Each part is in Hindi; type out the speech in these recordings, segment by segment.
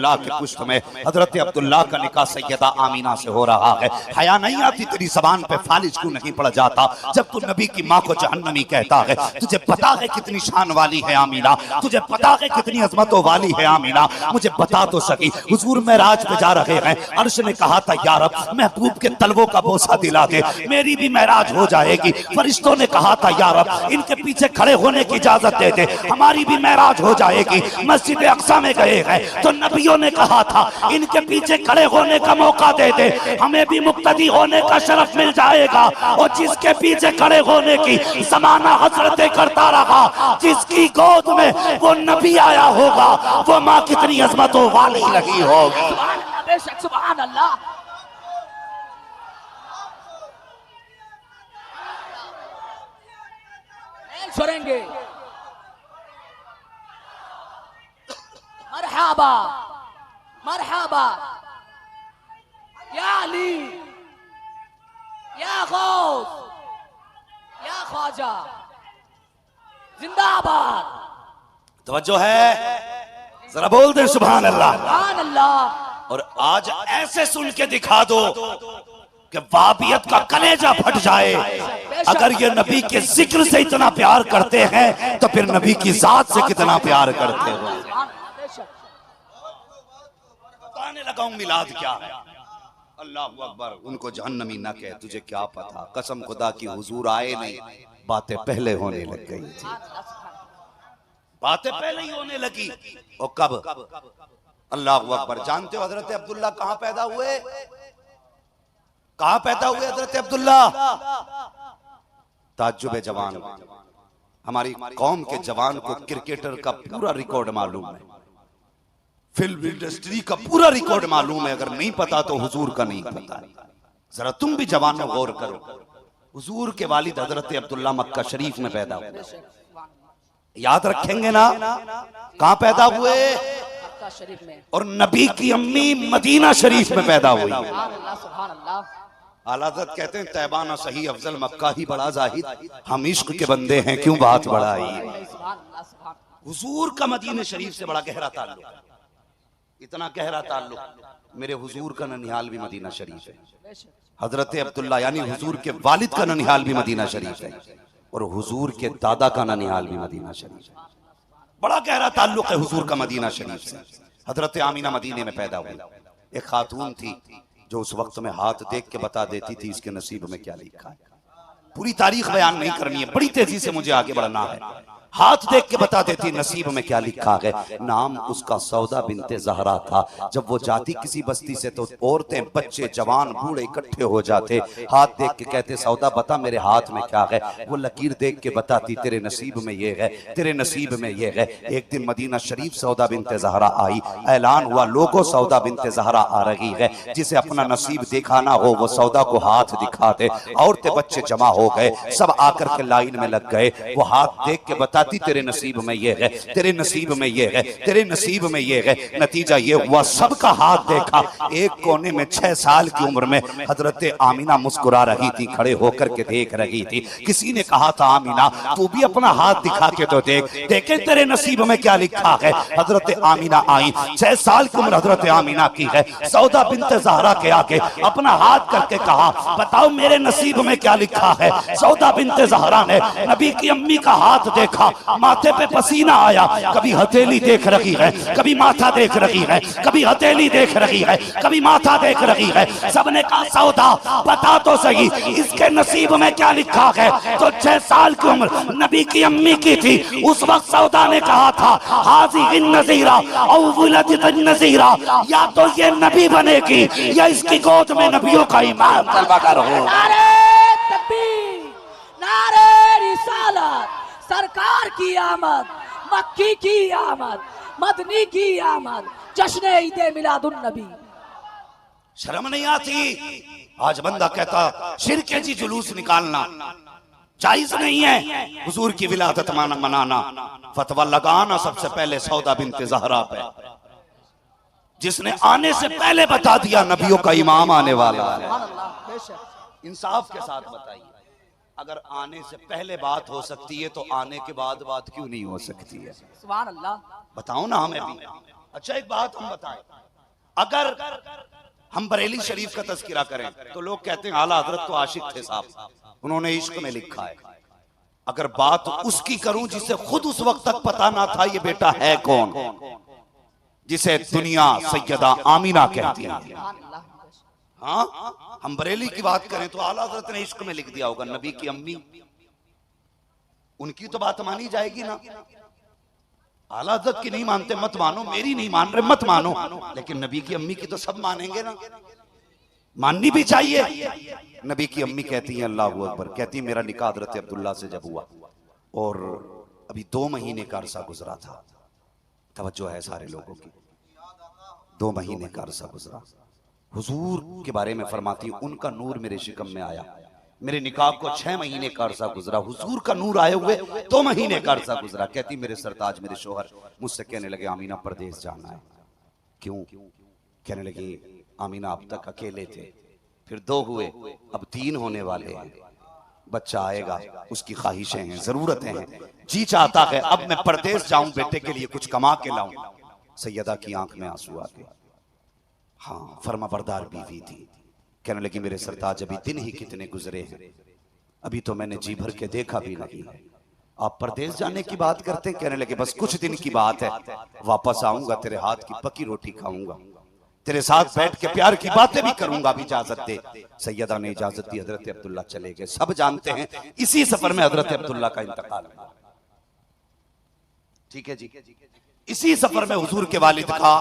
अब्दुल्ला के पुष्ट में हजरत अब्दुल्ला का निकाह सैयदा आमीना से हो रहा है। हया नहीं आती तेरी ज़बान पे फालिज क्यों नहीं पड़ जाता जब तू नबी की माँ को जहन्नमी कहता है। तुझे पता है कितनी शान वाली है आमीना, तुझे पता है कितनी अजमतों वाली है आमीना। मुझे बता तो सकी। हुजूर मेराज पे जा रहे हैं, अर्श ने कहा था या रब महबूब के तलवों का बोसा दिला दे, मेरी भी मेराज हो जाएगी। फरिश्तों ने कहा था या रब इनके पीछे खड़े होने की इजाजत दे दे, हमारी भी मेराज हो जाएगी। मस्जिद अक्सा में गए हैं तो नबियों ने कहा था इनके पीछे खड़े होने का मौका दे दे, हमें भी मुक्तदी होने का शरफ मिल जाएगा। और जिसके पीछे खड़े होने की ज़माना हसरतें करता रहा, जिसकी गोद में वो नबी आया होगा, वो माँ कितनी अजमतों वाली लगी होगी। बेशक सुभान अल्लाह। छोड़ेंगे मरहबा मरहबा या अली या गौस या ख्वाजा जिंदाबाद। तवज्जो है, जरा बोल दे सुभान अल्लाह। सुभान अल्लाह। और आज ऐसे सुन के दिखा दो कि वाबियत का कलेजा फट जाए। अगर ये नबी के जिक्र से इतना प्यार करते हैं तो फिर नबी की जात से कितना प्यार करते हो। बताने लगा हूं मिलाद क्या है। अल्लाह अकबर। उनको जहन्नमी ना कहे, तुझे क्या पता। कसम खुदा की हुजूर आए नहीं, बातें पहले होने लग गई थी, बातें पहले ही होने लगी। और कब? अल्लाह अकबर। जानते हो हजरत अब्दुल्ला कहां पैदा हुए? कहां पैदा हुए हजरत अब्दुल्ला? ताज्जुब जवान, हमारी कौम के जवान को क्रिकेटर का पूरा रिकॉर्ड मालूम है, फिल्म इंडस्ट्री का पूरा रिकॉर्ड मालूम है। अगर नहीं पता तो हुजूर का नहीं पता। जरा तुम भी जवानों गौर करो। हुजूर के वालिद हजरत अब्दुल्ला मक्का शरीफ में पैदा हुए, याद रखेंगे ना? कहां पैदा हुए? मक्का शरीफ में। और नबी की अम्मी मदीना शरीफ में पैदा हुई। सुभान अल्लाह सुभान अल्लाह। आला हज़रत कहते हैं तैबा ना सही अफजल मक्का ही बड़ा जाहिद, हम इश्क के बंदे हैं क्यों बात बढ़ाई। सुभान अल्लाह सुभान। हुजूर का मदीने शरीफ से बड़ा गहरा ताल्लुक, इतना गहरा ताल्लुक मेरे हुजूर का ननिहाल भी मदीना शरीफ है। हजरत अब्दुल्ला यानी हुजूर के वालिद का ननिहाल भी मदीना शरीफ है, और हुजूर के दादा का ननिहाल भी मदीना शरीफ है। बड़ा गहरा ताल्लुक है हुजूर का मदीना शरीफ से। हजरत आमीना मदीने में पैदा हुई। एक खातून थी जो उस वक्त में हाथ देख के बता देती थी इसके नसीब में क्या लिखा है। पूरी तारीख बयान नहीं करनी है, बड़ी तेजी से मुझे आगे बढ़ना है। हाथ देख के बता देती नसीब में क्या लिखा है। नाम उसका सौदा बिनते ज़हरा था। जब वो जाती किसी बस्ती से तो औरतें, बच्चे, जवान, बूढ़े इकट्ठे हो जाते। हाथ देख के कहते सौदा बता मेरे हाथ में क्या है। वो लकीर देख के बताती तेरे नसीब में ये है, तेरे नसीब में ये है। एक दिन मदीना शरीफ सौदा बिनते ज़हरा आई। ऐलान हुआ लोगों सौदा बिनते ज़हरा आ रही है, जिसे अपना नसीब दिखाना हो वो सौदा को हाथ दिखा दे। औरतें बच्चे जमा हो गए, सब आकर के लाइन में लग गए। वो हाथ देख के बता तेरे नसीब में ये है, तेरे नसीब में ये है, तेरे नसीब में ये है। नतीजा ये हुआ सबका हाथ देखा। एक कोने में 6 साल की उम्र में हजरत आमीना मुस्कुरा रही थी, खड़े होकर के देख रही थी। किसी ने कहा था आमीना तू भी अपना हाथ दिखा के तो देख, देखे तेरे नसीब में क्या लिखा है। हजरत आमीना आई, 6 साल की उम्र हजरत आमीना की है। सौदा बिनते ज़हरा के आगे अपना हाथ करके कहा बताओ मेरे नसीब में क्या लिखा है। सौदा बिनते ज़हरा ने नबी की अम्मी का हाथ देखा, माथे पे पसीना आया। कभी हथेली देख रही है, कभी माथा देख रही है, कभी हथेली देख रही है, कभी माथा देख रही है। सबने कहा सौदा बता तो सही इसके नसीब में क्या लिखा है। तो 6 साल की उम्र नबी की अम्मी की थी। उस वक्त सौदा ने कहा था हाज़ी नज़ीरा औ वुलदत नज़ीरा, या तो ये नबी बनेगी या इसकी गोद में नबियों का इमाम तलबा करो। नारे तकबीर, नारे रिसालत, सरकार की आमद, मक्की की आमद, मदनी की आमद, जश्न ईदे मिलादुन नबी। शर्म नहीं आती? आज बंदा कहता शिरके जी जुलूस निकालना जायज नहीं है, हुजूर की विलादत मनाना, फतवा लगाना सबसे पहले सौदा बिनते ज़हरा पे, जिसने आने से पहले बता दिया नबियों का इमाम आने वाला है। इंसाफ के साथ बताइए, अगर आने से पहले बात हो सकती है तो आने के बाद बात क्यों नहीं हो सकती है? सुभान अल्लाह। बताओ ना हमें भी। अच्छा एक बात हम बताएं, अगर हम बरेली शरीफ का तज़किरा करें तो लोग कहते हैं आला हजरत तो आशिक थे साहब, उन्होंने इश्क में लिखा है। अगर बात उसकी करूं जिसे खुद उस वक्त तक पता ना था ये बेटा है कौन, जिसे दुनिया सैयदा आमीना कहती है। हाँ, हम बरेली की बात करें तो आला हजरत ने इश्क में लिख दिया होगा नबी की अम्मी, उनकी तो बात मानी जाएगी ना। आला हजरत की नहीं मानते मत मानो, मेरी नहीं मान रहे मत मानो, लेकिन नबी की अम्मी की तो सब मानेंगे ना, माननी भी चाहिए। नबी की अम्मी कहती है अल्लाह अकबर, कहती है मेरा निकाह हजरत अब्दुल्ला से जब हुआ और अभी 2 महीने का अरसा गुजरा था, तवज्जो है सारे लोगों की, 2 महीने का अरसा गुजरा। हुजूर के बारे में फरमाती उनका नूर मेरे शिकम में आया, मेरे निकाह को 6 महीने का अरसा गुजरा, हुजूर का नूर आए हुए 2 महीने का अरसा गुजरा। कहती मेरे सरताज मेरे शोहर मुझसे कहने लगे आमीना परदेश जाना है। क्यों? कहने लगी आमीना अब तक अकेले थे, फिर 2 हुए, अब 3 होने वाले हैं, बच्चा आएगा, उसकी ख्वाहिशें हैं, जरूरतें हैं, जी चाहता है अब मैं परदेश जाऊं, बेटे के लिए कुछ कमा के लाऊं। सैयदा की आंख में आंसू आ गए। हाँ, फर्माबरदार बीवी थी। कहने लगी मेरे सरताज अभी दिन ही कितने गुजरे हैं, अभी तो मैंने जी भर के देखा भी नहीं है, आप परदेश जाने की बात करते हैं। कहने लगे बस कुछ दिन की बात है, वापस आऊंगा, तेरे हाथ की पकी रोटी खाऊंगा, तेरे साथ बैठ के प्यार की बातें भी करूंगा, अब इजाजत दे। सैयदा ने इजाजत दी, हजरत अब्दुल्ला चले गए। सब जानते हैं इसी सफर में हजरत अब्दुल्ला का इंतकाल हुआ। ठीक है जी, इसी सफर में हुजूर के वालिद का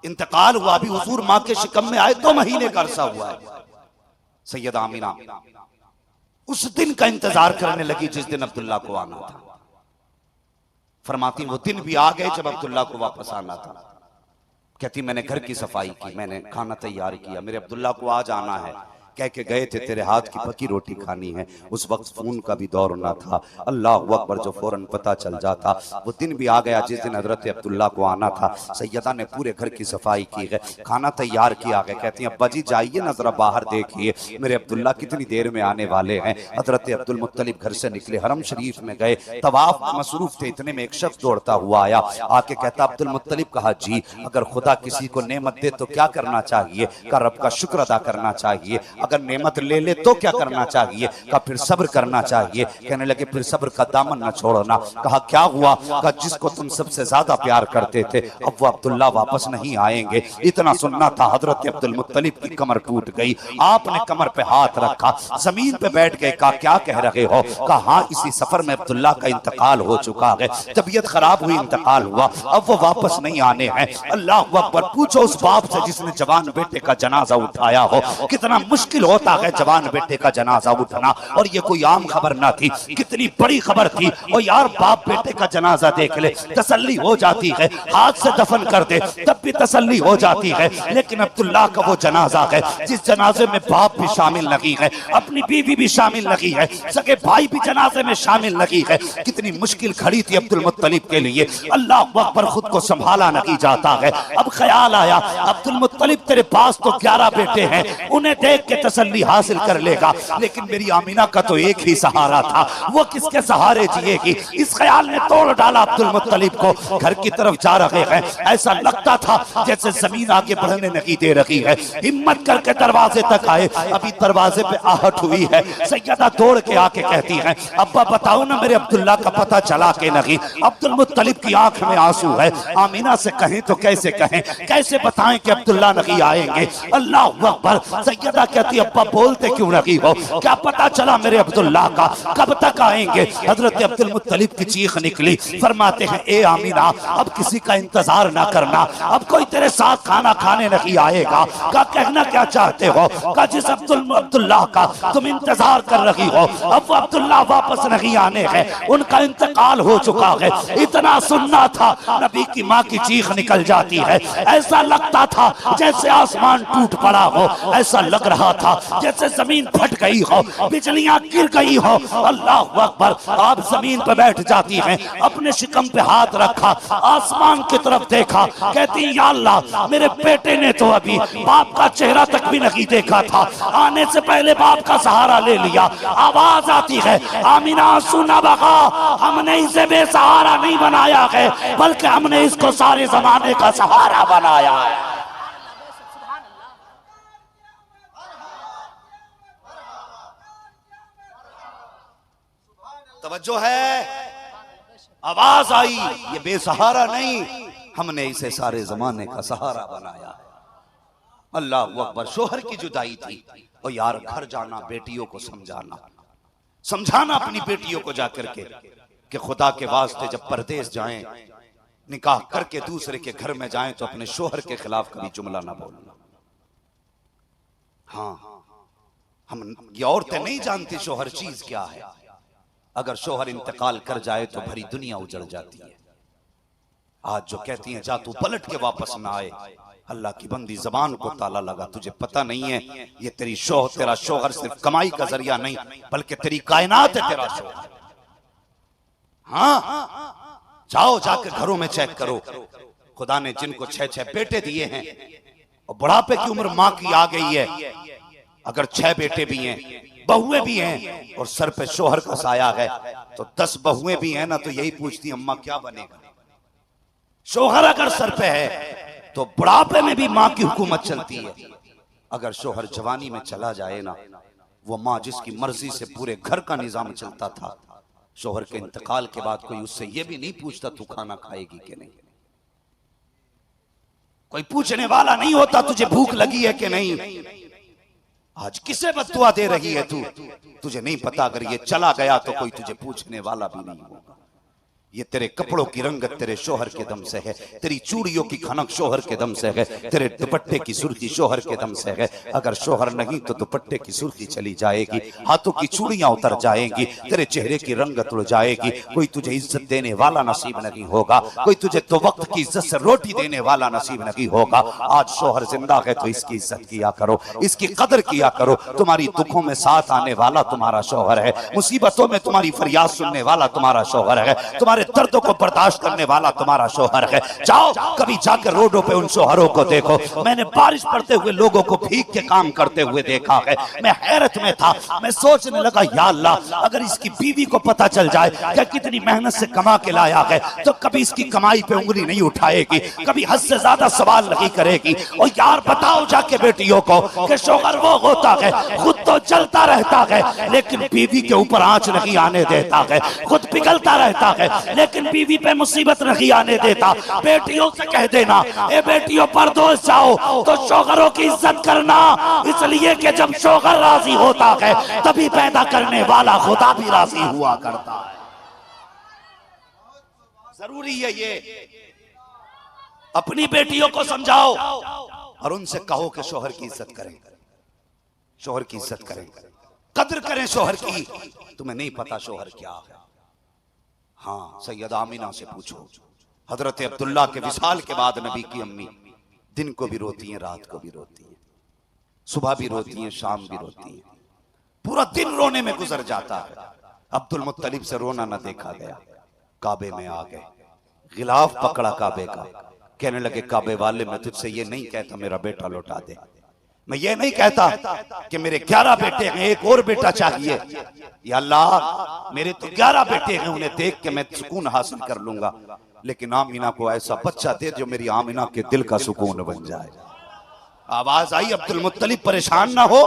इंतकाल हुआ। अभी हुजूर मां के शिकम में आए 2 महीने का अरसा हुआ है। सैयदा आमीना उस दिन का इंतजार करने लगी जिस दिन अब्दुल्ला को आना था। फरमाती वो दिन भी आ गए जब अब्दुल्ला को वापस आना था। कहती मैंने घर की सफाई की, मैंने खाना तैयार किया, मेरे अब्दुल्ला को आज आना है, कह के गए थे तेरे हाथ की पकी रोटी खानी है। उस वक्त फोन का भी दौर ना था, अल्लाह अकबर, जो फौरन पता चल जाता। वो दिन भी आ गया जिस दिन हजरत अब्दुल्ला को आना था। सैयदा ने पूरे घर की सफाई की है, खाना तैयार किया है। कहती हैं अब्बा जी जाइए ना जरा बाहर देखिए मेरे अब्दुल्ला कितनी देर में आने वाले हैं। हजरत अब्दुल मुत्तलिब घर से निकले, हरम शरीफ में गए, तवाफ मसरूफ थे, इतने में एक शख्स दौड़ता हुआ आया, आके कहता अब्दुल मुत्तलिब, कहा जी अगर खुदा किसी को नेमत दे तो क्या करना चाहिए? का रब का शुक्र अदा करना चाहिए, अगर नेमत ले ले तो क्या करना चाहिए? कहा फिर सब्र करना चाहिए। कहने लगे फिर सब्र का दामन न छोड़ना। कहा क्या हुआ? कहा जिसको तुम सबसे ज्यादा प्यार करते थे अब वो अब्दुल्ला वापस नहीं आएंगे। इतना सुनना था, हजरत अब्दुल मुत्तलिब की कमर टूट गई। आपने कमर पे हाथ रखा, जमीन पे बैठ गए। कहा क्या कह रहे हो? कहा हाँ इसी सफर में अब्दुल्ला का इंतकाल हो चुका है, तबीयत खराब हुई, इंतकाल हुआ, अब वो वापस नहीं आने हैं। अल्लाह अकबर, पूछो उस बाप से जिसने जवान बेटे का जनाजा उठाया हो, कितना मुश्किल होता है जवान बेटे का जनाजा उठना। और ये कोई आम खबर ना थी, कितनी बड़ी खबर थी। और यार बाप बेटे का जनाजा देख ले तसल्ली हो जाती है, हाथ से दफन कर दे तब भी तसल्ली हो जाती है। लेकिन अब्दुल्ला का वो जनाजा है जिस जनाजे में बाप भी शामिल नहीं है, अपनी बीवी भी शामिल नहीं है, सगे भाई भी जनाजे में शामिल नहीं है। कितनी मुश्किल खड़ी थी अब्दुल मुत्तलिब के लिए। अल्लाह अकबर, खुद को संभाला नहीं जाता है। अब ख्याल आया अब्दुल मुत्तलिब तेरे पास तो 11 बेटे हैं, उन्हें देख के तसल्ली हासिल कर लेगा, लेकिन मेरी आमीना का तो एक ही सहारा था, वो किसके सहारे जिएगी? इस ख्याल ने तोड़ डाला अब्दुल मुत्तलिब को। घर की तरफ जा रहे हैं, ऐसा लगता था जैसे जमीन आगे बढ़ने नहीं दे रही है। हिम्मत करके दरवाजे तक आए, अभी दरवाजे पे आहट हुई है। सैयदा दौड़ के आके कहती है अब्बा बताओ ना मेरे अब्दुल्ला का पता चला के नहीं? अब्दुल मुत्तलिब की आंख में आंसू है। आमीना से कहें तो कैसे कहें, कैसे बताएं कि अब्दुल्ला नहीं आएंगे? अल्लाह अकबर। सैयदा कहती अब्बा बोलते क्यों नहीं हो? क्या पता चला मेरे अब्दुल्ला का, कब तक आएंगे? हजरत अब्दुल मुत्तलिब की चीख निकली। फरमाते हैं ए आमीना अब किसी का इंतजार ना करना, अब कोई तेरे साथ खाना खाने नहीं आएगा। क्या कहना क्या चाहते हो? का जिस अब्दुल्ला का तुम इंतजार कर रही हो अब वो अब्दुल्ला वापस नहीं आने हैं, उनका इंतकाल हो चुका है। इतना सुनना था, नबी की माँ की चीख निकल जाती है। ऐसा लगता था जैसे आसमान टूट पड़ा हो, ऐसा लग रहा था जैसे जमीन फट गई हो, बिजलियां गिर गई हो। अल्लाह अकबर। आप जमीन पर बैठ जाती हैं, अपने शिकम पे हाथ रखा, आसमान की तरफ देखा, कहती या अल्लाह मेरे बेटे ने तो अभी बाप का चेहरा तक भी नहीं देखा था, आने से पहले बाप का सहारा ले लिया। आवाज आती है आमीना सुना बगा, हमने इसे बेसहारा नहीं बनाया है, बल्कि हमने इसको सारे जमाने का सहारा बनाया है। तवज्जो है, आवाज आई, ये बेसहारा नहीं, हमने इसे सारे जमाने का सहारा बनाया है। अल्लाह अकबर। शोहर की जुदाई थी, और यार घर जाना, बेटियों को समझाना अपनी बेटियों को जाकर के कि खुदा के वास्ते जब परदेश जाएं, निकाह करके दूसरे के घर में जाएं तो अपने शोहर के खिलाफ कभी जुमला ना बोलना। हाँ, हम ये औरतें नहीं जानती शोहर चीज क्या है। अगर शोहर इंतकाल कर जाए तो भरी दुनिया उजड़ जाती है। आज जो कहती हैं जा तू पलट के वापस ना आए, अल्लाह की बंदी जबान को ताला लगा। तुझे पता नहीं है ये तेरा शोहर सिर्फ कमाई का जरिया नहीं, बल्कि तेरी कायनात है तेरा शोहर। हाँ, जाओ जाकर घरों में चेक करो। खुदा ने जिनको 6-6 बेटे दिए हैं और बुढ़ापे की उम्र माँ की आ गई है, अगर 6 बेटे भी हैं, बहुएं भी हैं और सर पे शोहर का साया है, तो 10 बहुएं भी हैं ना, तो यही पूछती अम्मा क्या बनेगा। शोहर अगर सर पे है तो बुढ़ापे में भी माँ की हुकूमत चलती है। अगर शोहर जवानी में चला जाए ना, वो माँ जिसकी मर्जी से पूरे घर का निजाम चलता था, शोहर के इंतकाल के बाद कोई उससे ये भी नहीं पूछता तू खाना खाएगी कि नहीं। कोई पूछने वाला नहीं होता तुझे भूख लगी है कि नहीं। आज किसे बद्दुआ दे रही है तू, तुझे नहीं पता। अगर ये चला गया तो कोई तुझे पूछने वाला भी नहीं होगा। ये तेरे कपड़ों की रंगत तेरे शोहर के दम से है, तेरी चूड़ियों की खनक शोहर के दम से है, तेरे दुपट्टे की सुर्खी शोहर के दम से है। अगर शोहर नहीं तो दुपट्टे की सुर्खी चली जाएगी, हाथों की चूड़ियां उतर जाएंगी, तेरे चेहरे की रंगत उड़ जाएगी। कोई तुझे इज्जत देने वाला नसीब नहीं होगा, कोई तुझे तो वक्त की इज्जत से रोटी देने वाला नसीब नहीं होगा। आज शोहर जिंदा है तो इसकी इज्जत किया करो, इसकी कदर किया करो। तुम्हारी दुखों में साथ आने वाला तुम्हारा शोहर है, मुसीबतों में तुम्हारी फरियाद सुनने वाला तुम्हारा शोहर है, तुम्हारे दर्दों को बर्दाश्त करने वाला तुम्हारा शोहर है। जाओ कभी जाकर रोडों पे उन शोहरों को देखो। मैंने बारिश पड़ते हुए लोगों को भीग के काम करते हुए देखा है। मैं हैरत में था, मैं सोचने लगा या अल्लाह अगर इसकी बीवी को पता चल जाए कि कितनी मेहनत से कमा के लाया है तो कभी इसकी कमाई पे उंगली नहीं उठाएगी, कभी हद से ज्यादा सवाल नहीं करेगी। और यार बताओ जाके बेटियों को कि शोहर वो होता है खुद तो जलता रहता है लेकिन बीवी के ऊपर आंच नहीं आने देता है, खुद पिघलता रहता है लेकिन बीवी पे मुसीबत नहीं आने देता। बेटियों से कह देना ए बेटियों परदोस जाओ तो शोहरों की इज्जत करना, इसलिए कि जब शोहर राजी होता है तभी पैदा करने वाला खुदा भी राजी हुआ करता है। जरूरी है ये। अपनी बेटियों को समझाओ और उनसे कहो कि शोहर की इज्जत करें, शोहर की इज्जत करें, कदर करें शोहर की। तुम्हें नहीं पता शोहर क्या है। हाँ, सैयद आमीना से पूछो, हजरत अब्दुल्ला के विसाल के बाद नबी की अम्मी दिन को भी रोती हैं, रात को भी रोती हैं, सुबह भी रोती हैं, शाम भी रोती हैं, पूरा दिन रोने में गुजर जाता है। अब्दुल मुत्तलिब से रोना न देखा गया। काबे में आ गए, गिलाफ पकड़ा काबे का, कहने लगे काबे वाले मैं तुझसे ये नहीं कहता मेरा बेटा लौटा दे, मैं ये नहीं कहता कि मेरे 11 बेटे हैं एक और बेटा चाहिए, या अल्लाह मेरे तो 11 बेटे हैं उन्हें देख के मैं सुकून हासिल कर लूंगा, लेकिन आमीना को ऐसा बच्चा दे जो मेरी आमीना के दिल का सुकून बन जाए। आवाज आई अब्दुल मुत्तलिब परेशान ना हो,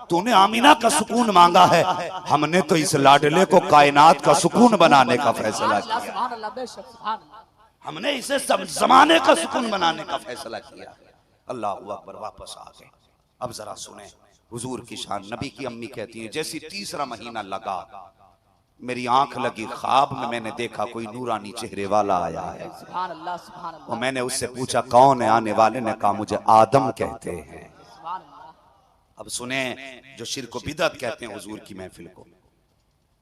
तूने आमीना का सुकून मांगा है, हमने तो इस लाडले को कायनात का सुकून बनाने का फैसला किया, हमने इसे जमाने का सुकून बनाने का फैसला किया। अल्लाह अकबर। वापस आ गए। अब जरा सुने हुजूर की शान। नबी की अम्मी कहती है जैसी तीसरा महीना लगा मेरी आंख लगी, ख्वाब में मैंने देखा कोई नूरानी चेहरे वाला आया है। सुभान अल्लाह, सुभान अल्लाह। और मैंने उससे पूछा कौन है, आने वाले ने कहा मुझे आदम कहते हैं। अब सुने जो शिर्क व बिदअत कहते हैं हुजूर की महफिल को,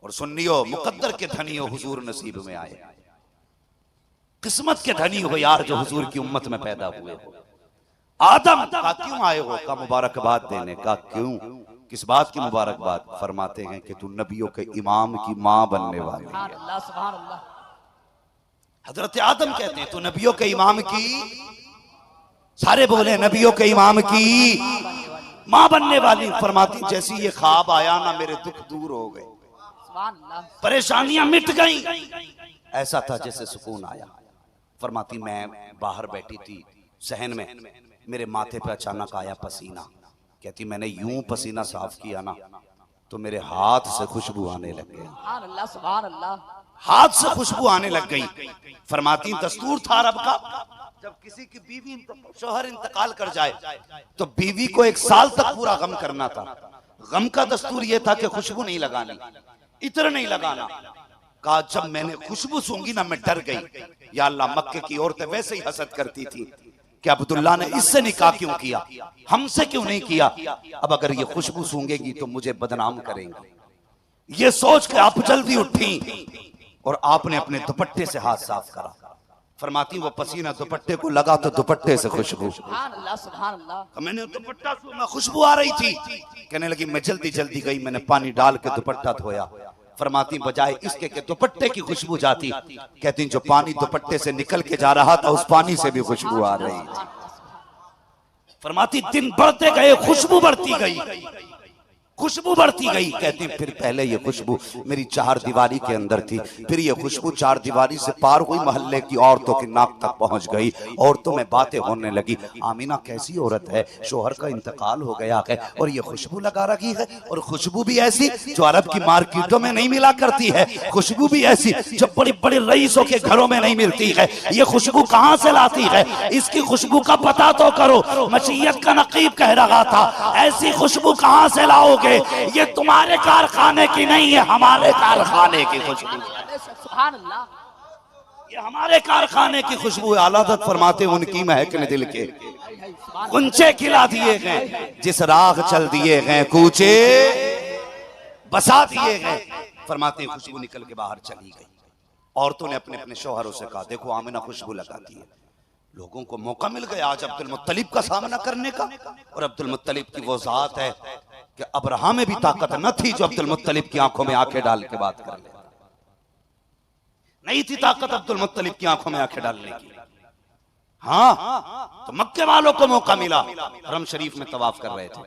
और सुन्नियो मुकद्दर के धनी हो हुजूर नसीब में आए, किस्मत के धनी हो यार जो हुजूर की उम्मत में पैदा हुए हो। आदम का क्यों आए हो? का मुबारकबाद देने का। क्यों? किस बात की मुबारकबाद? फरमाते हैं कि तू नबियों के इमाम की मां बनने वाली है। सुभान अल्लाह, सुभान अल्लाह। हजरत आदम कहते हैं तू नबियों के इमाम की, सारे बोले नबियों के इमाम की मां बनने वाली। फरमाती जैसी ये ख्वाब आया ना, मेरे दुख दूर हो गए, सुभान अल्लाह। परेशानियां मिट गईं, ऐसा था जैसे सुकून आया। फरमाती मैं बाहर बैठी थी सहन में, मेरे माथे पे अचानक आया पसीना। कहती मैंने यूं पसीना साफ किया ना तो मेरे हाथ से खुशबू आने लग गई, सुभान अल्लाह, सुभान अल्लाह। हाथ से खुशबू आने लग गई। फरमाती दस्तूर था अरब का, जब किसी की बीवी शोहर इंतकाल कर जाए तो बीवी को 1 साल तक पूरा गम करना था। गम का दस्तूर यह था कि खुशबू नहीं लगानी, इत्र नहीं लगाना। कहा जब मैंने खुशबू सूंघी ना मैं डर गई, या अल्लाह मक्के की औरतें वैसे ही हसद करती थी कि अब्दुल्ला ने इससे निकाह क्यों किया, हमसे क्यों नहीं किया, अब अगर ये खुशबू सूंघेगी तो मुझे बदनाम करेंगे। ये सोच के आप जल्दी उठी और आपने अपने दुपट्टे से हाथ साफ करा। फरमाती वो पसीना दुपट्टे को लगा तो दुपट्टे से खुशबू। सुभान अल्लाह, सुभान अल्लाह। मैंने दुपट्टा सूंघा, खुशबू आ रही थी। कहने लगी मैं जल्दी जल्दी गई, मैंने पानी डाल के दुपट्टा धोया। फरमाती बजाय इसके के दुपट्टे की खुशबू जाती, कहती जो पानी दुपट्टे से निकल के जा रहा था उस पानी से भी खुशबू आ रही थी। फरमाती दिन बढ़ते गए खुशबू बढ़ती गई, खुशबू बढ़ती गई। कहती फिर पहले ये खुशबू मेरी 4 दीवारी के अंदर थी, फिर ये खुशबू 4 दीवारी से पार हुई, मोहल्ले की औरतों की नाक तक पहुंच गई। औरतों में बातें होने लगी, आमीना कैसी औरत है, शोहर का इंतकाल हो गया है और ये खुशबू लगा रखी है, और खुशबू भी ऐसी जो अरब की मार्केटों में नहीं मिला करती है, खुशबू भी ऐसी जो बड़ी बड़ी रईसों के घरों में नहीं मिलती है। ये खुशबू कहां से लाती है? इसकी खुशबू का पता तो करो। मशीयत का नकीब कह रहा था ऐसी खुशबू कहां से लाओगे? ये तुम्हारे कारखाने की नहीं है, हमारे कारखाने की खुशबू। सुभान अल्लाह। ये हमारे कारखाने की खुशबू है। आलादत फरमाते उनकी महकने दिल के गुंचे खिला दिए गए, जिस राह चल दिए गए कूचे बसा दिए गए। फरमाते खुशबू निकल के बाहर चली गई। औरतों ने अपने अपने शौहरों से कहा देखो आमिना खुशबू लगाती है। लोगों को मौका मिल गया आज अब्दुल मुत्तलिब का सामना करने का, और अब्दुल मुत्तलिब की वो जात है कि अब्राहा में भी ताकत न थी जो अब्दुल मुत्तलिब की आंखों में आंखें डाल के बात कर ले। नहीं थी ताकत अब्दुल मुत्तलिब की आंखों में आंखें डालने की। हाँ, तो मक्के वालों को मौका मिला, हरम शरीफ में तवाफ कर रहे थे,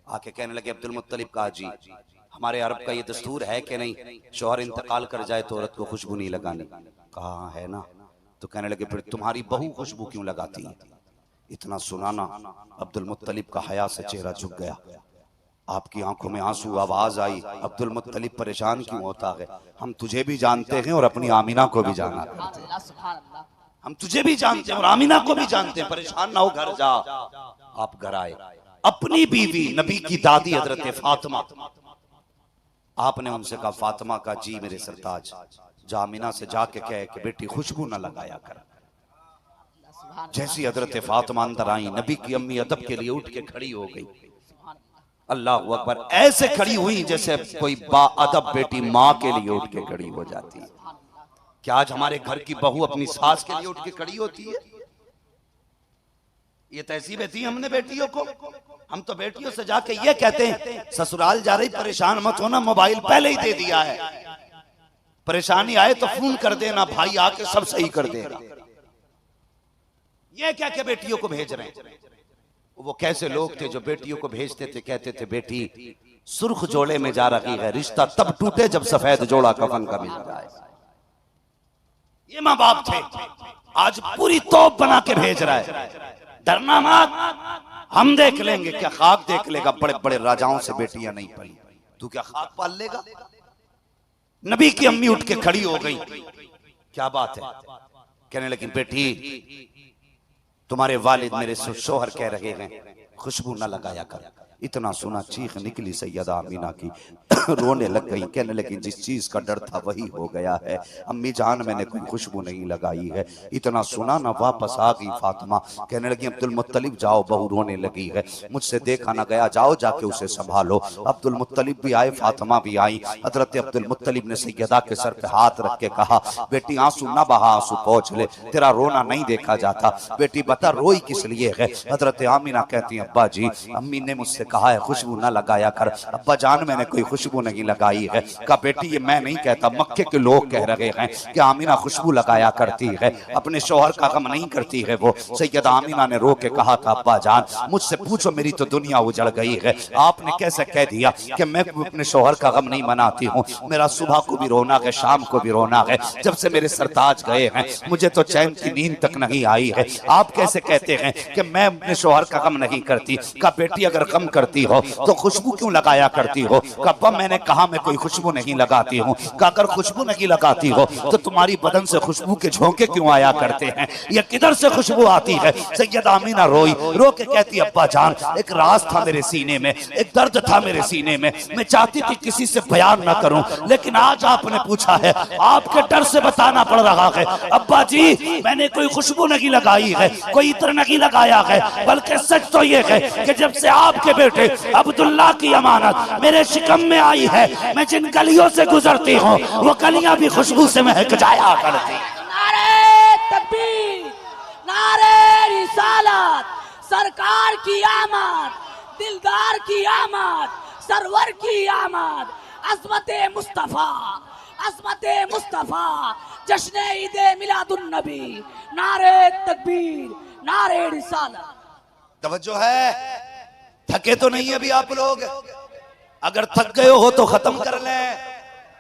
आके कहने लगे अब्दुल मुत्तलिब कहा जी हमारे अरब का ये दस्तूर है कि नहीं, शौहर इंतकाल कर जाए तो औरत को खुशबू नहीं लगानी। कहा है ना। तो कहने लगे फिर तुम्हारी बहू खुशबू क्यों लगाती है? इतना सुनाना अब्दुल मुत्तलिब का हया से चेहरा झुक गया, आपकी आंखों में आंसू, आवाज आई अब्दुल मुत्तलिब परेशान क्यों होता है? हम तुझे भी जानते हैं और अपनी आमीना को भी जाना करते हैं। सुभान अल्लाह। हम तुझे भी जानते हैं और आमीना को भी जानते हैं, परेशान ना हो, घर जा। आप घर आए, अपनी बीवी नबी की दादी हजरत फातिमा, आपने उनसे कहा फातिमा का जी मेरे सरताज, जामिना से जाके कहे कि बेटी खुशबू ना लगाया कर। जैसी हजरत फातिमा अंदर आई, नबी की अम्मी अदब के लिए उठ के खड़ी हो गई। अल्लाह अकबर, ऐसे खड़ी हुई जैसे कोई बाअदब बेटी माँ के लिए उठ के खड़ी हो जाती है। क्या आज हमारे घर की बहू अपनी सास के लिए उठ के खड़ी होती है? ये तहसीबें थी हमने बेटियों को। हम तो बेटियों से जाके ये कहते हैं ससुराल जा रही परेशान मत होना, मोबाइल पहले ही दे दिया है, परेशानी आए तो फोन कर देना, भाई आके सब सही कर देगा। ये क्या क्या बेटियों को भेज रहे हैं? वो कैसे लोग थे जो बेटियों को भेजते थे, कहते थे बेटी सुर्ख जोड़े में जा रही है, रिश्ता तब टूटे जब सफेद जोड़ा कफन का मिल जाए। ये माँ बाप थे, आज पूरी तोप बना के भेज रहा है। डरना मत, हम देख लेंगे। क्या खाक देख लेगा? बड़े बड़े राजाओं से बेटियां नहीं पली, तू क्या खाक पाल लेगा? नबी की अम्मी उठ के खड़ी हो गई, क्या बात है? कहने लगी बेटी तुम्हारे वालिद मेरे शोहर कह रहे हैं खुशबू न लगाया कर, इतना सुना चीख निकली सैयदा आमीना की, रोने लग गई, कहने लगी जिस चीज का डर था वही हो गया है अम्मी जान, मैंने कोई खुशबू नहीं लगाई है। इतना सुना ना वापस आ गई फातिमा, कहने लगी अब्दुल मुत्तलिब जाओ, बहू रोने लगी है, मुझसे देखा ना गया, जाओ जाके उसे संभालो। अब्दुल मुत्तलिब भी आए, फातिमा भी आई। हजरत अब्दुल मुत्तलिब ने सैयदा के सर पे हाथ रख के कहा, बेटी आंसू ना बहा, आंसू पोंछ ले, तेरा रोना नहीं देखा जाता, बेटी बता रोई किस लिए है। हजरत आमीना कहती है अब्बा जी, अम्मी ने मुझसे कहा है खुशबू ना लगाया कर। अब्बा जान मैंने कोई खुशबू नहीं लगाई है। कहा बेटी ये मैं नहीं कहता, मक्के के लोग कह रहे हैं कि आमीना खुशबू लगाया करती है, अपने शौहर का गम नहीं करती है वो। सैयदा आमीना ने रो के कहा था अब्बा जान मुझसे पूछो, मेरी तो दुनिया उजड़ गई है, आपने कैसे कह दिया कि मैं अपने शौहर का गम नहीं मनाती हूँ। मेरा सुबह को भी रोना है, शाम को भी रोना है, जब से मेरे सरताज गए हैं मुझे तो चैन की नींद तक नहीं आई है। आप कैसे कहते हैं कि मैं अपने शौहर का गम नहीं करती। कहा बेटी अगर गम करती हो तो खुशबू क्यों लगाया करती हो। कहा मैंने कहा मैं कोई खुशबू नहीं लगाती हूँ। कहा अगर खुशबू नहीं लगाती हो तो तुम्हारी बदन से खुशबू के झोंके क्यों आया करते हैं, ये किधर से खुशबू आती है। सैयदा आमीना रोई, रो के कहती अब्बा जान एक राज था मेरे सीने में, एक दर्द था मेरे सीने में, मैं चाहती थी किसी से बयान ना करूं, लेकिन आज आपने पूछा है, आपके डर से बताना पड़ रहा है। अब्बा जी मैंने कोई खुशबू नहीं लगाई है, कोई इत्र नहीं लगाया है, बल्कि सच तो ये है कि जब से आपके बेटे अब्दुल्ला की अमानत मेरे शिकम में आई है, मैं जिन गलियों से गुजरती हूँ वो गलियां भी खुशबू से महक जाया करती। नारे तकबीर, नारे रिसालत, सरकार की आमद, दिलदार की आमद, सरवर की आमद, अज़मते मुस्तफा, अज़मते मुस्तफा, जश्न ईदे मिलादुन नबी, नारे तकबीर, नारे रिसालत। तवज्जो है, थके तो नहीं अभी आप लोग, अगर थक गए हो तो खत्म कर लें,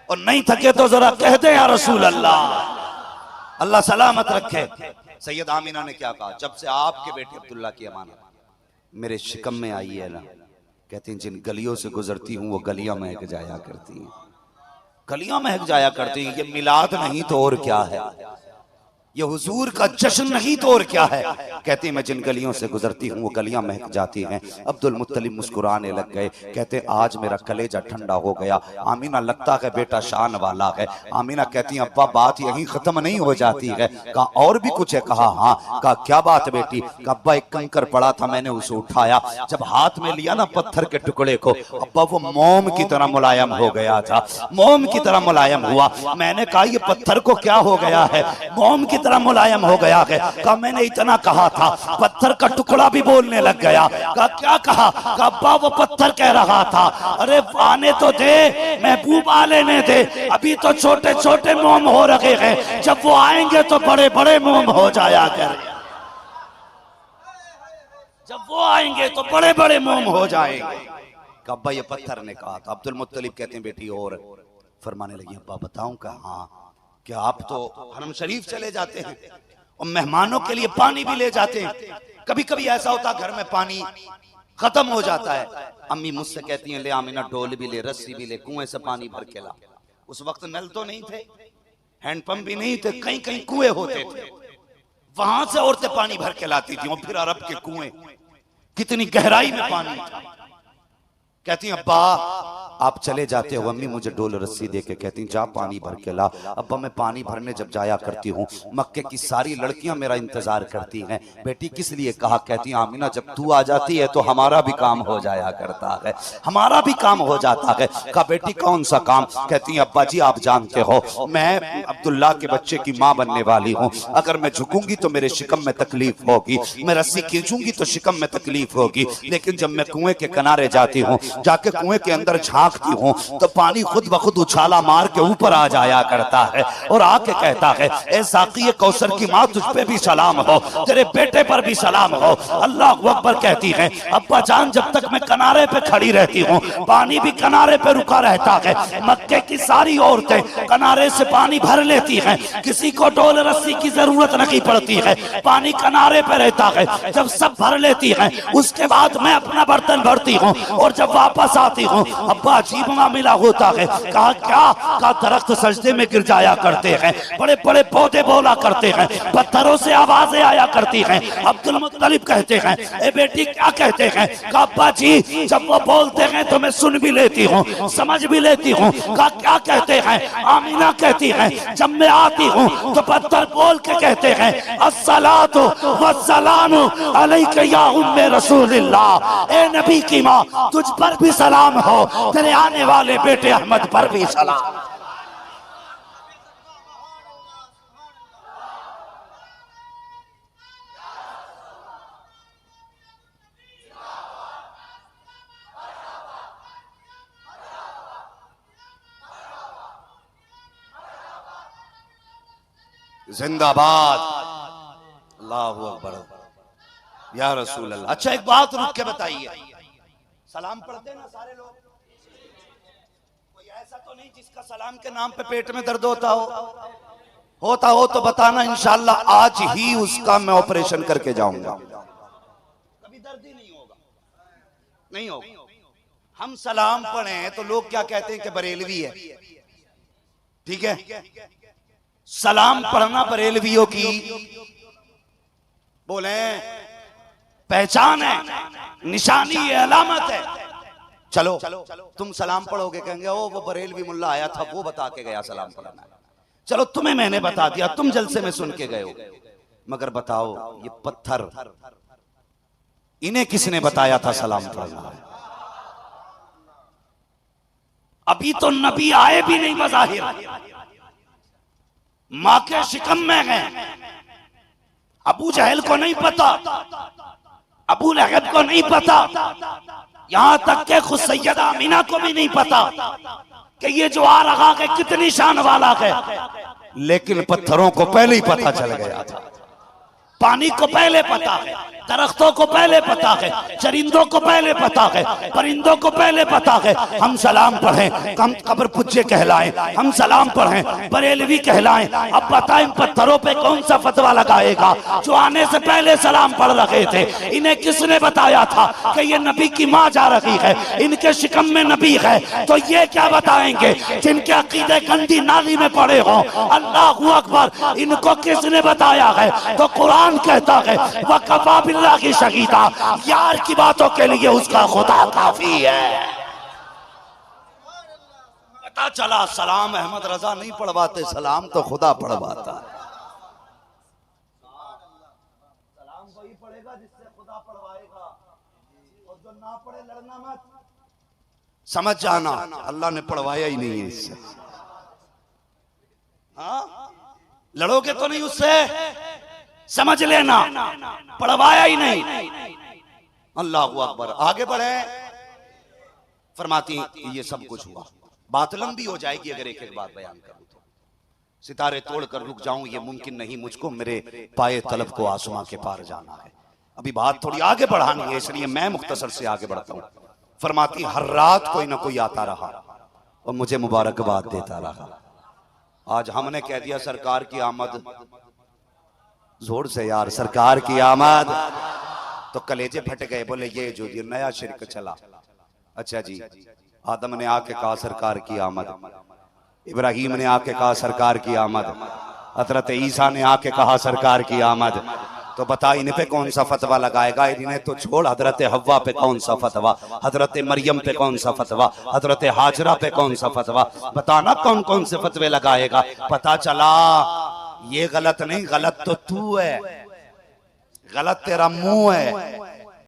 और नहीं थके तो जरा कह दे या रसूल अल्लाह, अल्लाह सलामत रखे। सैयद आमीना ने क्या कहा, जब से आपके बेटे अब्दुल्ला की अमानत मेरे शिकम में आई है ना, कहती हैं जिन गलियों से गुजरती हूँ वो गलियां महक जाया करती हैं, गलियां महक जाया करती हैं। ये मिलाद नहीं तो और क्या है, ये हुजूर का जश्न नहीं तो और क्या है। कहते हैं मैं जिन गलियों से गुजरती हूँ वो गलियां महक जाती हैं। अब्दुल मुत्तलिब मुस्कुराने लग गए, कहते आज मेरा कलेजा ठंडा हो गया। आमीना लगता है बेटा शान वाला है। आमीना कहती हैं अब्बा बात यहीं खत्म नहीं हो जाती है। कहा और भी कुछ है। कहा हाँ। कहा क्या बात बेटी। कहा अब्बा एक कंकर पड़ा था, मैंने उसे उठाया, जब हाथ में लिया ना पत्थर के टुकड़े को, अब्बा वो मोम की तरह मुलायम हो गया था, मोम की तरह मुलायम हुआ। मैंने कहा ये पत्थर को क्या हो गया है, मोम की तरह मुलायम हो गया है। कहा मैंने इतना कहा था, पत्थर का टुकड़ा भी बोलने लग गया। कहा क्या कहा। कहा अब्बा वो पत्थर कह रहा था अरे आने तो दे, महबूब आ लेने दे, अभी तो छोटे छोटे मोम हो रहे हैं, जब वो आएंगे तो बड़े बड़े मोम हो जाया कर, जब वो आएंगे तो बड़े बड़े मोम हो जाएंगे। अब्बा ये पत्थर ने कहा था। अब्दुल मुत्तलिब कहते हैं बेटी और फरमाने लगी अब्बा बताऊं। का हाँ, क्या आप तो हरम शरीफ चले जाते हैं और मेहमानों के लिए पानी भी ले जाते हैं, कभी कभी ऐसा होता घर में पानी खत्म हो जाता है, अम्मी मुझसे कहती हैं ले आमीना डोल भी ले, रस्सी भी ले, कुएं से पानी भर के ला। उस वक्त नल तो नहीं थे, हैंडपंप भी नहीं थे, कहीं कहीं कुएं होते थे, वहां से औरतें पानी भर के लाती थी। और फिर अरब के कुएं कितनी गहराई में पानी था। कहती हैं अब्बा आप चले जाते हो, अम्मी मुझे डोल रस्सी दे के कहती जा पानी भर के ला। अब्बा मैं पानी भरने जब जाया करती हूँ मक्के की सारी लड़कियां मेरा इंतजार करती हैं। बेटी किस लिए। कहा कहती हैं आमीना जब तू आ जाती है तो हमारा भी काम हो जाया करता है, हमारा भी काम हो जाता है। कहा बेटी कौन सा काम। कहती हैं अब्बा जी आप जानते हो मैं अब्दुल्ला के बच्चे की माँ बनने वाली हूँ, अगर मैं झुकूंगी तो मेरे शिकम में तकलीफ होगी, मैं रस्सी खींचूंगी तो शिकम में तकलीफ होगी, लेकिन जब मैं कुएं के किनारे जाती हूँ, जाके कुएं के अंदर झांकती हूँ तो पानी खुद ब खुद उछाला मार के ऊपर आ जाया करता है और आके कहता है ए साक़ी कौसर की माँ तुझ पे भी सलाम हो, तेरे बेटे पर भी सलाम हो। अल्लाह अकबर कहती है अब्बा जान जब तक मैं किनारे पे खड़ी रहती हूँ पानी भी किनारे पे रुका रहता है। मक्के की सारी औरतें किनारे से पानी भर लेती हैं, किसी को डोल रस्सी की जरूरत नहीं पड़ती है, पानी किनारे पे रहता है। जब सब भर लेती हैं उसके बाद मैं अपना बर्तन भरती हूँ और जब वापस आती हूँ अब्बा अजीब मामला होता है। कहा क्या? कहा दरख्त सजदे में गिर जाया करते हैं, बड़े बड़े पौधे बोला करते हैं, पत्थरों से आवाजें आया करती हैं। अब्दुल मुत्तलिब कहते हैं ए बेटी क्या कहते हैं? कहा अब्बा जी जब वो बोलते हैं तो मैं सुन भी लेती हूँ, समझ भी लेती हूँ। कहा क्या कहते हैं? आमीना कहती है जब मैं आती हूँ तो पत्थर बोल के कहते हैं अस्सलातु वस्सलामु अलैका या उम्मे रसूलिल्लाह। ए नबी की माँ तुझ पर भी सलाम हो, तेरे आने वाले बेटे अहमद पर भी सलाम। जिंदाबाद, अल्लाहु अकबर या रसूल अल्लाह। अच्छा एक बात रुक के बताइए, सलाम पढ़ते ना सारे लोग? कोई ऐसा तो नहीं जिसका सलाम के नाम पे पेट में दर्द होता हो? होता हो तो बताना, इंशाअल्लाह आज ही उसका मैं ऑपरेशन करके जाऊंगा। कभी दर्द ही नहीं होगा, नहीं होगा। हम सलाम पढ़े तो लोग क्या कहते हैं कि बरेलवी है, ठीक है? सलाम पढ़ना बरेलवियों की बोले पहचान है, निशानी है, अलामत है। चलो तुम सलाम पढ़ोगे, कहेंगे ओ वो बरेलवी मुल्ला आया था वो बता के गया सलाम पढ़ना। चलो तुम्हें मैंने बता दिया, तुम जलसे में सुन के गए हो, मगर बताओ ये पत्थर इन्हें किसने बताया था सलाम पढ़ना? अभी तो नबी आए भी नहीं बज़ाहिर, मां के शिकम में हैं। अबू जहल को नहीं पता, अबू लहब को नहीं पता, यहां तक के खुद सैयदा अमीना को भी नहीं पता कि ये जो आ रहा है कितनी शान वाला है। लेकिन पत्थरों को पहले ही पता चल गया था, पानी को पहले पता है, दरख्तों को पहले पता है, चरिंदों को पहले पता है, परिंदों को पहले पता है। हम सलाम पढ़ें हम कब्र पुज्जे कहलाएं, हम सलाम पढ़ें बरेलवी कहलाएं। अब बताएं पत्थरों पे कौन सा फतवा लगाएगा जो आने से पहले सलाम पढ़ रहे थे? इन्हें किसने बताया था कि ये नबी की माँ जा रही है, इनके शिकम में नबी है? तो ये क्या बताएंगे जिनके अकीदे गंदी नाली में पड़े हों? अल्लाहू अकबर, इनको किसने बताया है? तो कुरान कहता है वकफा बिल्लाह की शहीदा, यार की बातों के लिए उसका खुदा काफी है। पता चला सलाम अहमद रजा नहीं पढ़वाते, सलाम तो खुदा पढ़वाता है। सलाम वही पढ़ेगा जिससे खुदा पढ़वाएगा, और जो ना पढ़े लड़ना मत, समझ जाना अल्लाह ने पढ़वाया ही नहीं है इससे। हाँ लड़ोगे तो नहीं उससे, समझ लेना पढ़वाया ही नहीं। अल्लाहू अकबर। आगे बढ़े, फरमाती ये सब कुछ हुआ, बात लंबी हो जाएगी अगर एक एक बात बयान करूं तो। सितारे तोड़कर रुक जाऊं ये मुमकिन नहीं मुझको, मेरे पाए तलब को आसमां के पार जाना है। अभी बात थोड़ी आगे बढ़ानी है, इसलिए मैं मुख्तसर से आगे बढ़ता हूं। फरमाती हर रात कोई ना कोई आता रहा और मुझे मुबारकबाद देता रहा। आज हमने कह दिया सरकार की आमद, जोर से यार, सरकार की आमद, तो कलेजे फट गए, बोले ये जो ये नया शिरक चला। अच्छा जी, आदम ने आके कहा सरकार की आमद, इब्राहिम ने आके कहा सरकार की आमद, हजरत ईसा ने आके कहा सरकार की आमद। तो बता इन पे कौन सा फतवा लगाएगा? इन्हें तो छोड़, हजरत हव्वा पे कौन सा फतवा, हजरत मरियम पे कौन सा फतवा, हजरत हाजरा पे कौन सा फतवा, बताना कौन कौन से फतवे लगाएगा। पता चला ये गलत नहीं, गलत तो तू है, गलत तेरा मुंह है।